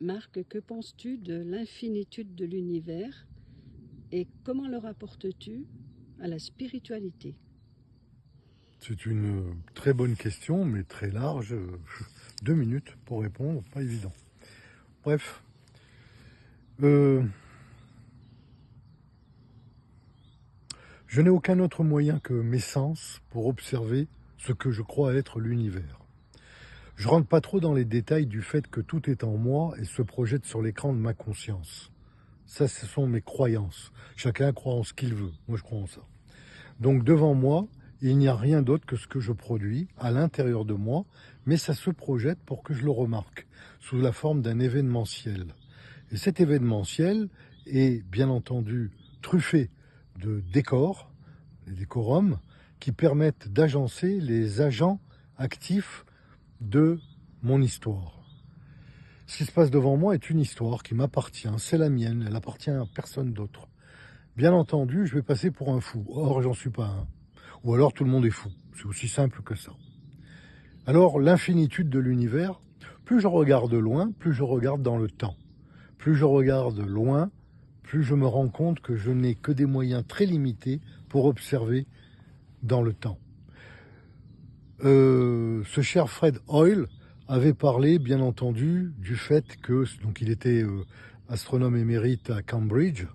Marc, que penses-tu de l'infinitude de l'univers et comment le rapportes-tu à la spiritualité? C'est une très bonne question, mais très large. 2 minutes pour répondre, pas évident. Bref. Je n'ai aucun autre moyen que mes sens pour observer ce que je crois être l'univers. Je rentre pas trop dans les détails du fait que tout est en moi et se projette sur l'écran de ma conscience. Ça, ce sont mes croyances. Chacun croit en ce qu'il veut. Moi, je crois en ça. Donc, devant moi, il n'y a rien d'autre que ce que je produis à l'intérieur de moi, mais ça se projette pour que je le remarque, sous la forme d'un événementiel. Et cet événementiel est, bien entendu, truffé de décors, des décorums, qui permettent d'agencer les agents actifs de mon histoire. Ce qui se passe devant moi est une histoire qui m'appartient, c'est la mienne, elle appartient à personne d'autre. Bien entendu, je vais passer pour un fou, or j'en suis pas un. Ou alors tout le monde est fou, c'est aussi simple que ça. Alors l'infinitude de l'univers, plus je regarde loin, plus je regarde dans le temps. Plus je regarde loin, plus je me rends compte que je n'ai que des moyens très limités pour observer dans le temps. Ce cher Fred Hoyle avait parlé, bien entendu, du fait que, donc il était astronome émérite à Cambridge,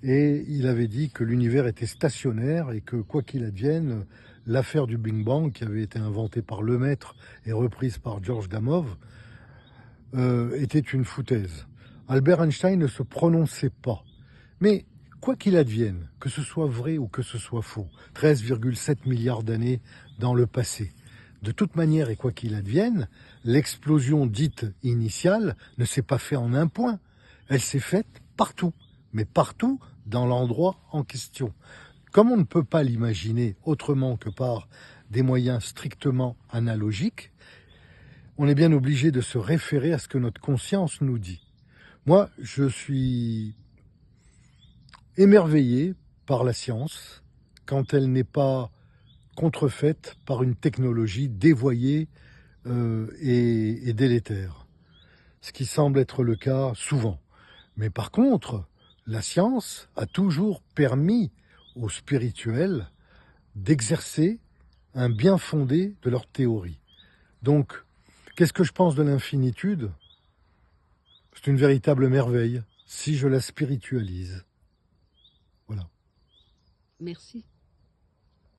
et il avait dit que l'univers était stationnaire et que, quoi qu'il advienne, l'affaire du Big Bang, qui avait été inventée par Lemaître et reprise par George Gamow, était une foutaise. Albert Einstein ne se prononçait pas. Mais quoi qu'il advienne, que ce soit vrai ou que ce soit faux, 13,7 milliards d'années dans le passé, de toute manière et quoi qu'il advienne, l'explosion dite initiale ne s'est pas faite en un point. Elle s'est faite partout, mais partout dans l'endroit en question. Comme on ne peut pas l'imaginer autrement que par des moyens strictement analogiques, on est bien obligé de se référer à ce que notre conscience nous dit. Moi, je suis émerveillé par la science quand elle n'est pas contrefaite par une technologie dévoyée et délétère. Ce qui semble être le cas souvent. Mais par contre, la science a toujours permis aux spirituels d'exercer un bien fondé de leur théorie. Donc, qu'est-ce que je pense de l'infinitude ? C'est une véritable merveille, si je la spiritualise. Voilà. Merci.